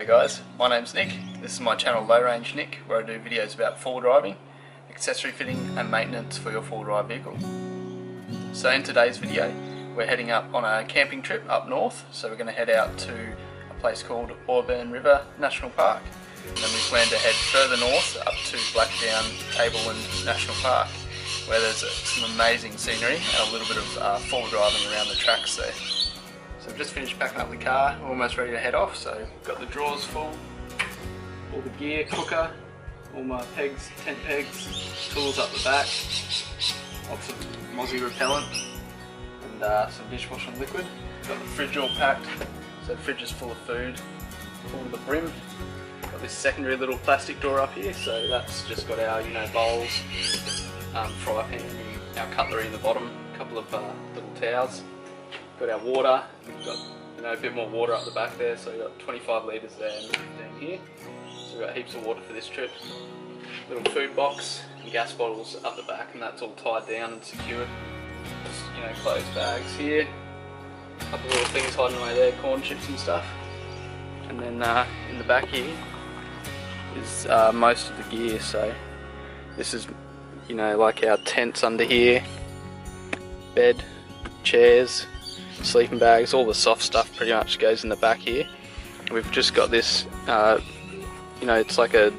Hey guys, my name's Nick. This is my channel LowRangeNick, where I do videos about four-wheel driving, accessory fitting and maintenance for your four-wheel drive vehicle. So in today's video we're heading up on a camping trip up north. So we're going to head out to a place called Auburn River National Park, and then we plan to head further north up to Blackdown Overland National Park, where there's some amazing scenery and a little bit of four-wheel driving around the tracks there. So I've just finished packing up the car, almost ready to head off. So got the drawers full, all the gear, cooker, all my pegs, tent pegs, tools up the back, lots of mozzie repellent and some dishwashing liquid. Got the fridge all packed, so the fridge is full of food, full to the brim. Got this secondary little plastic door up here, so that's just got our bowls, fry pan and our cutlery in the bottom, a couple of little towels. Got our water, we've got a bit more water up the back there, so we've got 25 litres there and 15 here. So we've got heaps of water for this trip. Little food box and gas bottles up the back, and that's all tied down and secured. Just, clothes bags here. A couple of little things hiding away there, corn chips and stuff. And then in the back here is most of the gear, so this is, like our tents under here, bed, chairs, sleeping bags, all the soft stuff pretty much goes in the back here. We've just got this, it's like a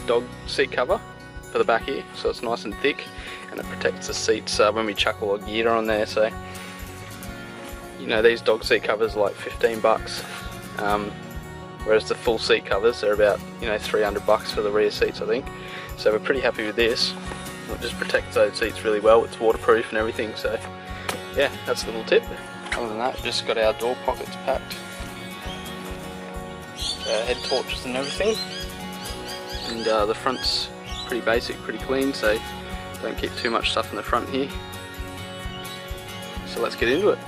dog seat cover for the back here, so it's nice and thick and it protects the seats when we chuck all the gear on there. So, these dog seat covers are like 15 bucks, whereas the full seat covers are about 300 bucks for the rear seats, I think. So we're pretty happy with this. It just protects those seats really well. It's waterproof and everything, so yeah, that's a little tip. Other than that, just got our door pockets packed, head torches and everything, and the front's pretty basic, pretty clean, so don't keep too much stuff in the front here. So let's get into it.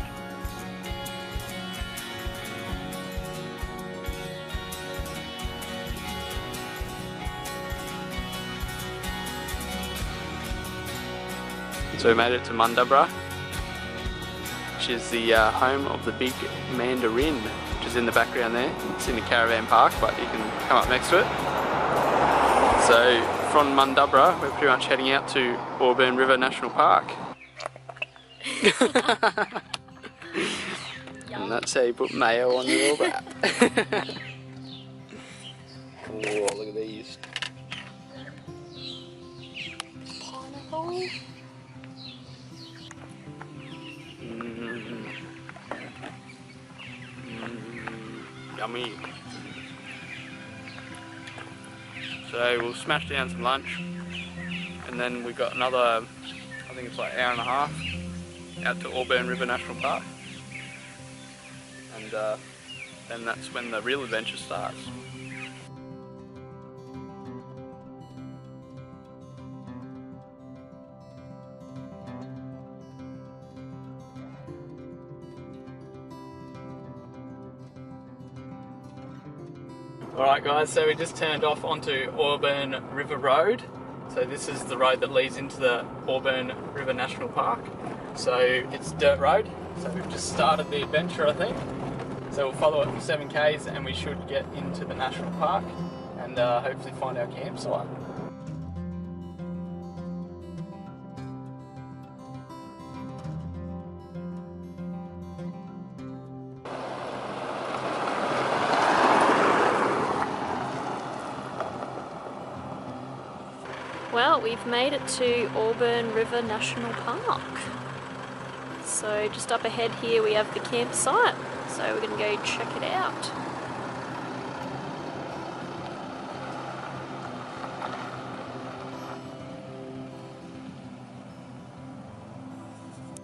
So we made it to Mundubbera, which is the home of the big mandarin, which is in the background there. It's in the caravan park, but you can come up next to it. So from Mundubbera, we're pretty much heading out to Auburn River National Park. And that's how you put mayo on your wrap. Oh, look at these. Pineapple. Yummy. So we'll smash down some lunch, and then we've got another, I think it's like an hour and a half out to Auburn River National Park, and then that's when the real adventure starts. Alright guys, so we just turned off onto Auburn River Road. So this is the road that leads into the Auburn River National Park. So it's dirt road, so we've just started the adventure, I think. So we'll follow it for 7 k's and we should get into the national park and hopefully find our campsite. Well, we've made it to Auburn River National Park. So just up ahead here we have the campsite, so we're going to go check it out.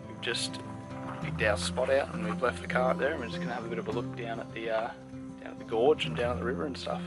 We've just picked our spot out and we've left the car up there, and we're just going to have a bit of a look down at the gorge and down at the river and stuff.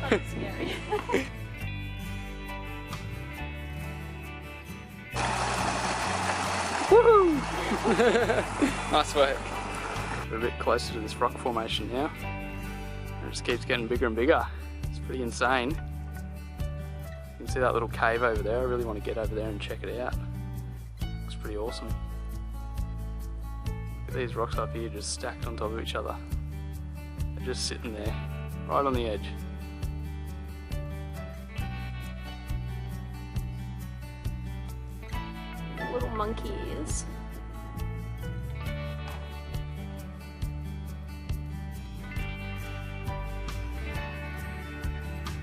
That's scary. Woohoo! Nice work. We're a bit closer to this rock formation now. It just keeps getting bigger and bigger. It's pretty insane. You can see that little cave over there. I really want to get over there and check it out. Looks pretty awesome. Look at these rocks up here just stacked on top of each other. They're just sitting there, right on the edge. Little monkey ears.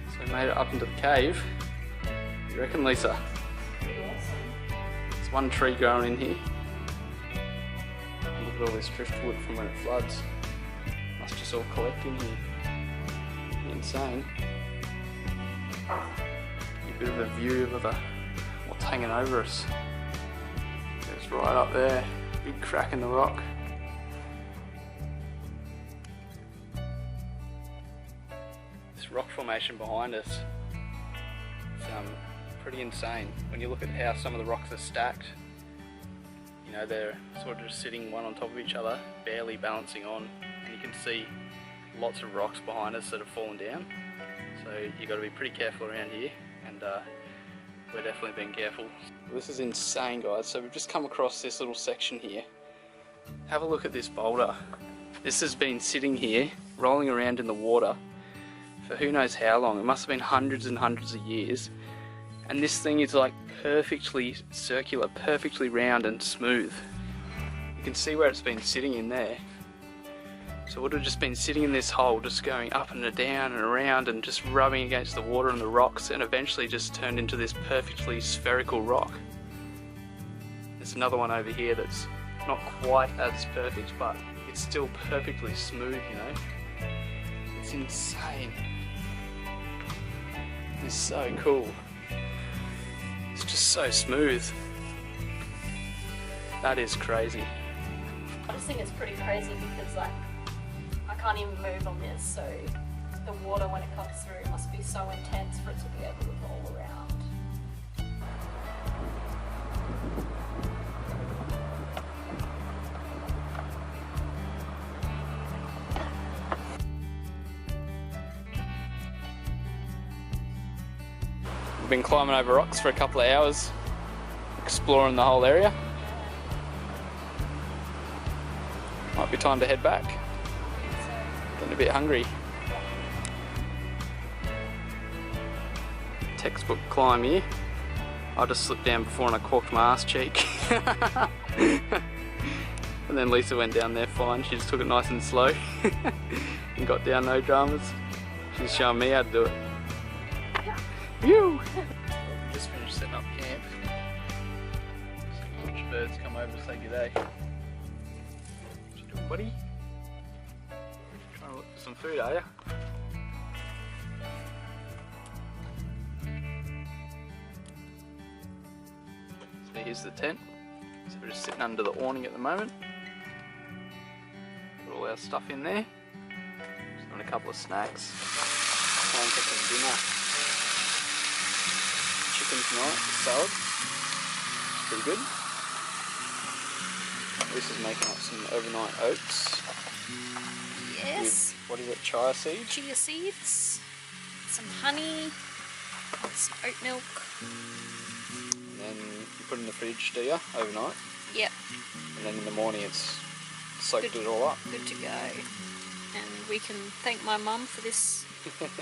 So we made it up into the cave. What do you reckon, Lisa? Pretty awesome. There's one tree growing in here. And look at all this driftwood from when it floods. Must just all collect in here. Insane. A bit of a view of what's hanging over us. It's right up there, big crack in the rock. This rock formation behind us is pretty insane. When you look at how some of the rocks are stacked, you know, they're sort of just sitting one on top of each other, barely balancing on, and you can see lots of rocks behind us that have fallen down. So you've got to be pretty careful around here, and we're definitely being careful. This is insane, guys. So we've just come across this little section here. Have a look at this boulder. This has been sitting here, rolling around in the water for who knows how long. It must have been hundreds and hundreds of years. And this thing is like perfectly circular, perfectly round and smooth. You can see where it's been sitting in there. So it would have just been sitting in this hole, just going up and down and around and just rubbing against the water and the rocks, and eventually just turned into this perfectly spherical rock. There's another one over here that's not quite as perfect, but it's still perfectly smooth, you know. It's insane. It's so cool. It's just so smooth. That is crazy. I just think it's pretty crazy because, like, I can't even move on this, so the water when it comes through must be so intense for it to be able to roll around. We've been climbing over rocks for a couple of hours, exploring the whole area. Might be time to head back. Getting a bit hungry. Textbook climb here. I just slipped down before and I corked my ass cheek. And then Lisa went down there fine. She just took it nice and slow and got down, no dramas. She's showing me how to do it. Phew! Just finished setting up camp. Some bush birds come over to say g'day. What you doing, buddy? Trying to look for some food, are you? So here's the tent. So we're just sitting under the awning at the moment. Put all our stuff in there. Just having a couple of snacks. Trying to cook some dinner. Chicken tonight, salad. It's pretty good. This is making up some overnight oats. Yes. With, what is it, chia seeds? Chia seeds, some honey, some oat milk. And then you put it in the fridge, do you, overnight? Yep. And then in the morning it's soaked it all up. Good to go. And we can thank my mum for this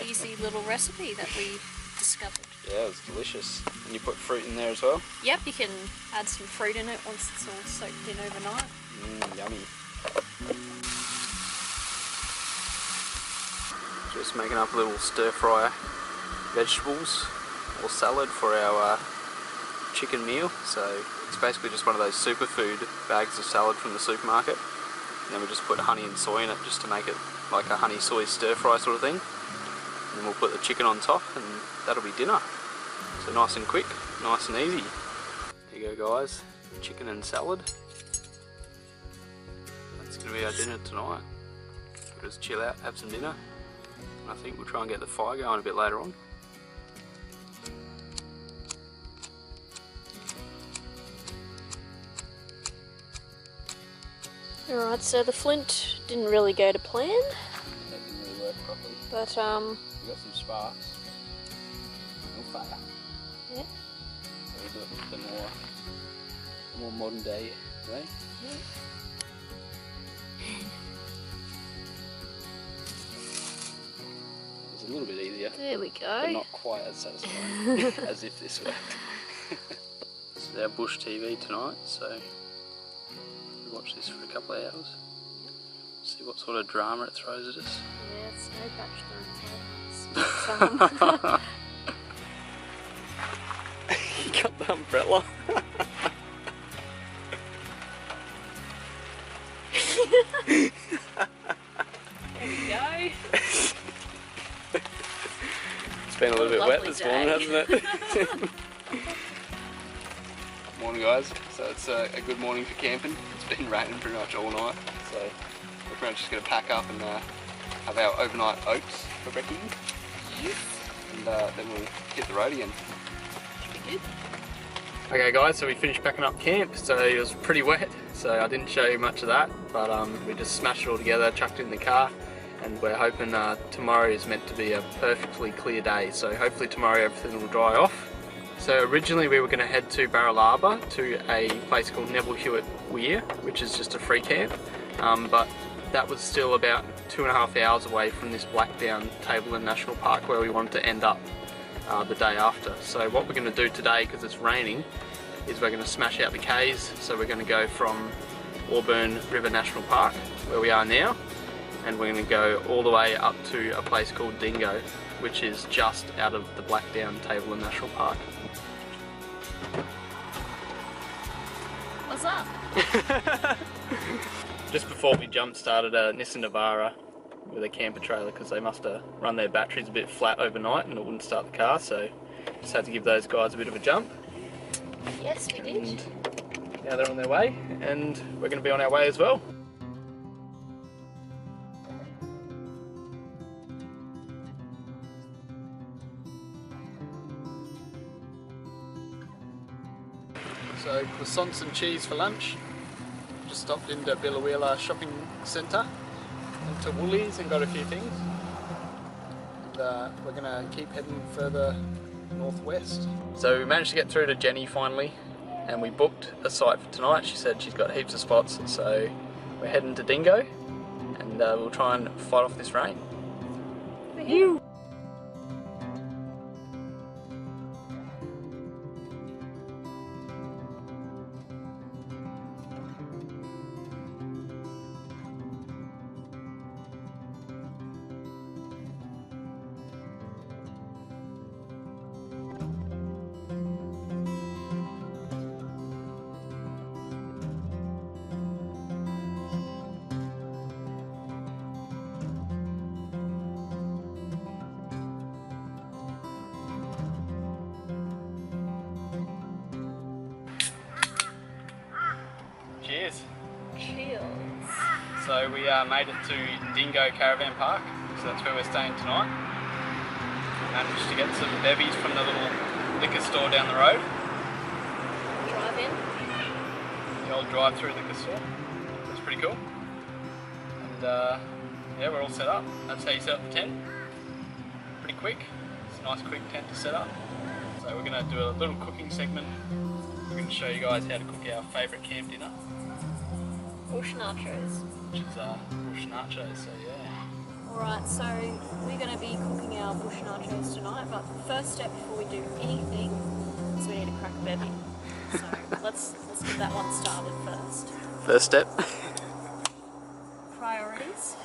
easy little recipe that we discovered. Yeah, it was delicious. And you put fruit in there as well? Yep, you can add some fruit in it once it's all soaked in overnight. Yummy. Just making up a little stir fry vegetables or salad for our chicken meal. So it's basically just one of those superfood bags of salad from the supermarket. And then we just put honey and soy in it just to make it like a honey soy stir fry sort of thing. And then we'll put the chicken on top and that'll be dinner. So nice and quick, nice and easy. There you go, guys, chicken and salad. That's going to be our dinner tonight. We'll just chill out, have some dinner, and I think we'll try and get the fire going a bit later on. Alright, so the flint didn't really go to plan. That didn't really work properly. But we got some sparks. No fire. Yeah. So we'll do it the more modern day way. Yeah. It's a little bit easier. There we go. But not quite as satisfying as if this worked. This is our bush TV tonight, so we watch this for a couple of hours. See what sort of drama it throws at us. Yeah, it's no bachelor. You got the umbrella. There we go. It's been a little bit wet this morning, hasn't it? Morning guys, so it's a good morning for camping. It's been raining pretty much all night, so we're pretty much just going to pack up and have our overnight oats for breakfast. Yes. And then we'll hit the road again. Should be good. Okay guys, so we finished packing up camp, so it was pretty wet, so I didn't show you much of that, but we just smashed it all together, chucked it in the car, and we're hoping tomorrow is meant to be a perfectly clear day, so hopefully tomorrow everything will dry off. So originally we were going to head to Barralaba to a place called Neville Hewitt Weir, which is just a free camp, but that was still about 2.5 hours away from this Blackdown Tableland National Park where we wanted to end up the day after. So what we're going to do today, because it's raining, is we're going to smash out the K's. So we're going to go from Auburn River National Park, where we are now, and we're going to go all the way up to a place called Dingo, which is just out of the Blackdown Tableland National Park. What's up? Just before we jump-started a Nissan Navara with a camper trailer because they must have run their batteries a bit flat overnight and it wouldn't start the car, so just had to give those guys a bit of a jump. Yes, we did. Now they're on their way, and we're going to be on our way as well. So croissants and cheese for lunch. Just stopped into Billawheeler Shopping Centre, went to Woolies and got a few things. And we're going to keep heading further northwest. So we managed to get through to Jenny finally, and we booked a site for tonight. She said she's got heaps of spots, so we're heading to Dingo, and we'll try and fight off this rain. You. Cheers. Cheers. So we made it to Dingo Caravan Park, so that's where we're staying tonight. Managed to get some bevies from the little liquor store down the road. Drive in. The old drive-through liquor store. That's pretty cool. And yeah, we're all set up. That's how you set up the tent. Pretty quick. It's a nice quick tent to set up. So we're going to do a little cooking segment. We're going to show you guys how to cook our favourite camp dinner, Bush nachos. which is bush nachos, so yeah. Alright, so we're going to be cooking our bush nachos tonight, but the first step before we do anything is we need to crack a bevy. So let's get that one started first. First step. Priorities.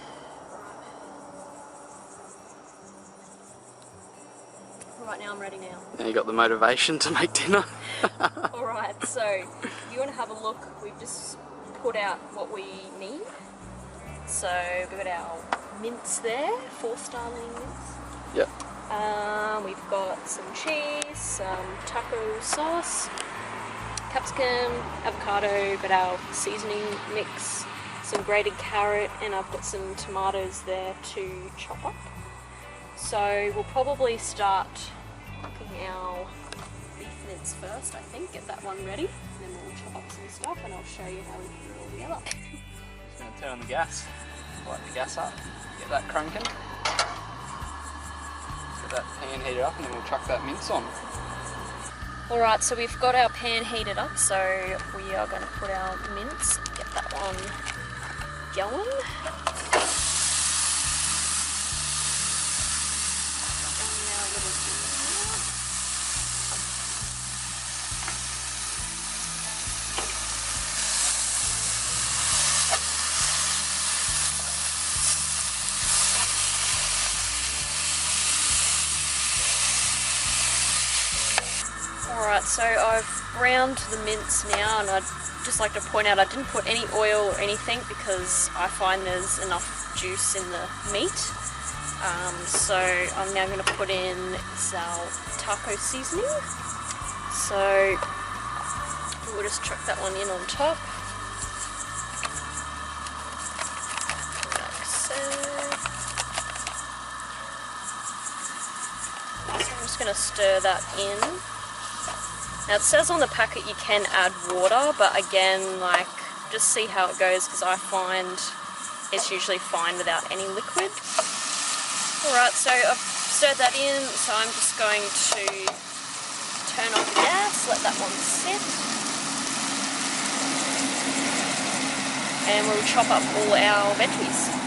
Right now I'm ready now. Now you got the motivation to make dinner. Alright, so you want to have a look. We've just put out what we need. So we've got our mince there, 4-starling mince. Yep. We've got some cheese, some taco sauce, capsicum, avocado, got our seasoning mix, some grated carrot, and I've got some tomatoes there to chop up. So we'll probably start cooking our beef mince first, I think, get that one ready, and then we'll chop up some stuff and I'll show you how we put it all together. Just going to turn on the gas, light the gas up, get that cranking, get that pan heated up, and then we'll chuck that mince on. Alright, so we've got our pan heated up, so we are going to put our mince, get that one going. Alright, so I've browned the mince now, and I'd just like to point out I didn't put any oil or anything because I find there's enough juice in the meat. So I'm now going to put in our taco seasoning. So we'll just chuck that one in on top. Like so. So I'm just going to stir that in. Now it says on the packet you can add water, but again, like, just see how it goes, because I find it's usually fine without any liquid. Alright, so I've stirred that in, so I'm just going to turn off the gas, let that one sit. And we'll chop up all our veggies.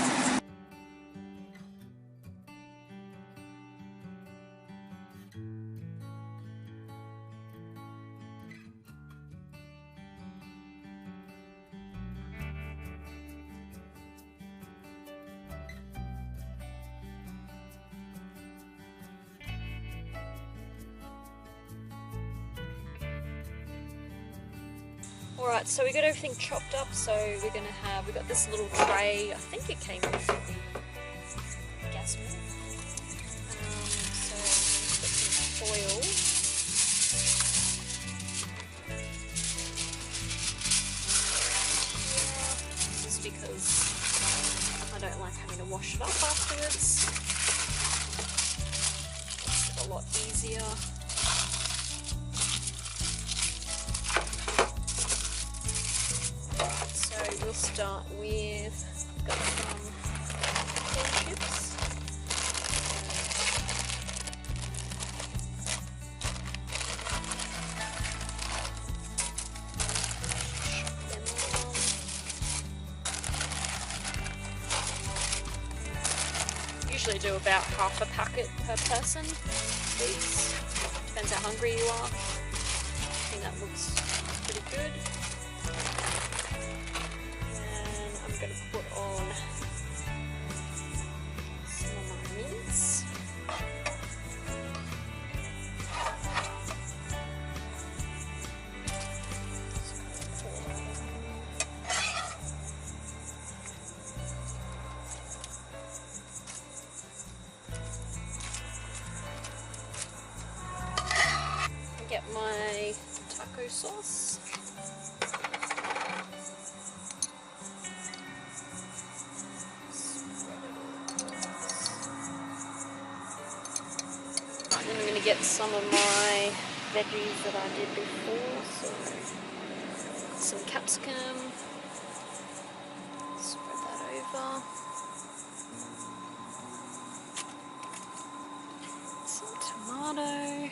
Alright, so we got everything chopped up, so we got this little tray, I think it came with the gas mill. So let's put some foil. Yeah, this is because I don't like having to wash it up afterwards. It's a lot easier. We'll start with some corn chips. Usually do about half a packet per person. These depends how hungry you are. I think that looks pretty good. I'm going to put on some of my mince. Get my taco sauce. And I'm going to get some of my veggies that I did before, so some capsicum, spread that over, some tomato,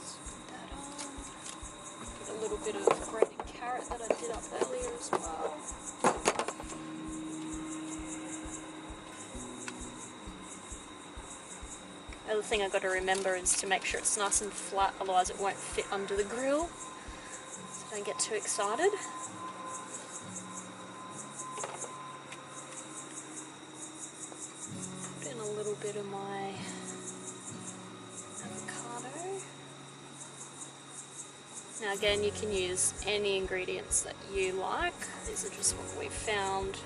spread that on, get a little bit of grated carrot that I did up earlier as well. The other thing I've got to remember is to make sure it's nice and flat, otherwise it won't fit under the grill. So don't get too excited. Put in a little bit of my avocado. Now again, you can use any ingredients that you like. These are just what we found.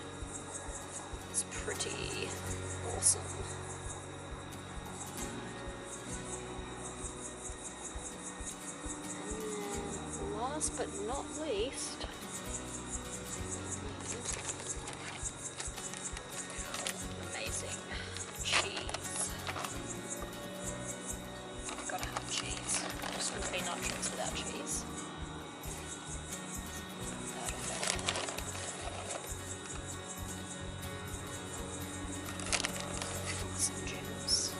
It's pretty awesome. last but not least, amazing cheese. Gotta have cheese. Just wouldn't be nachos without cheese. Some gems.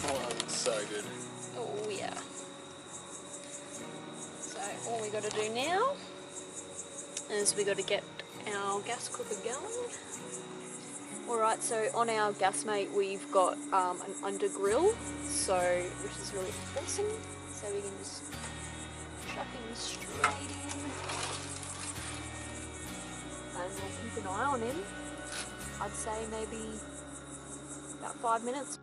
Oh, that's so good. Oh yeah. So all we got to do now is we got to get our gas cooker going. Alright, so on our gas mate we've got an under grill, which is really awesome. So we can just chuck him straight in, and we'll keep an eye on him. I'd say maybe about 5 minutes.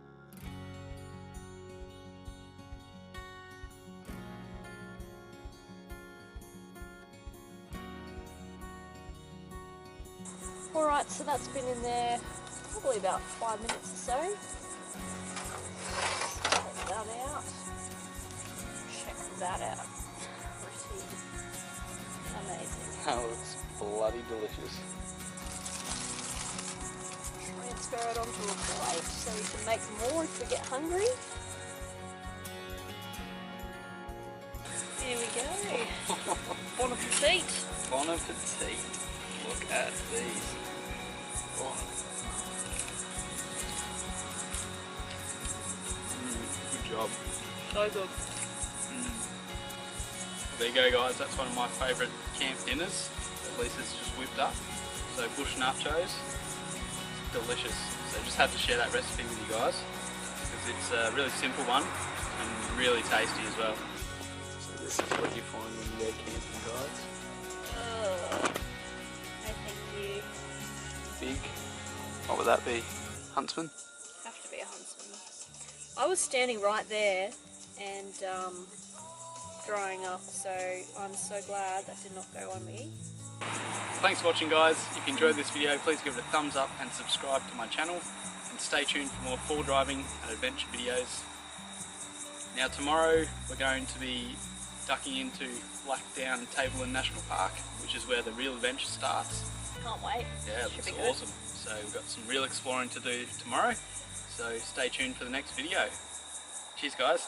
Alright, so that's been in there probably about 5 minutes or so. Take that out. Check that out. Pretty amazing. That looks bloody delicious. Transfer it onto a plate so we can make more if we get hungry. There we go. Bon appetit. Bon appetit. Look at these. Oh. Good job. So good. There you go, guys, that's one of my favourite camp dinners. At least it's just whipped up. So bush nachos, delicious. So just had to share that recipe with you guys because it's a really simple one and really tasty as well. So this is what you find when you go camping, guys. No thank you. Big, what would that be? Huntsman? Have to be a huntsman. I was standing right there and throwing up, so I'm so glad that did not go on me. Thanks for watching, guys. If you enjoyed this video, please give it a thumbs up and subscribe to my channel, and stay tuned for more fall driving and adventure videos. Now tomorrow we're going to be ducking into Blackdown Tableland National Park, which is where the real adventure starts. Can't wait. Yeah, it looks awesome. So we've got some real exploring to do tomorrow, so stay tuned for the next video. Cheers, guys.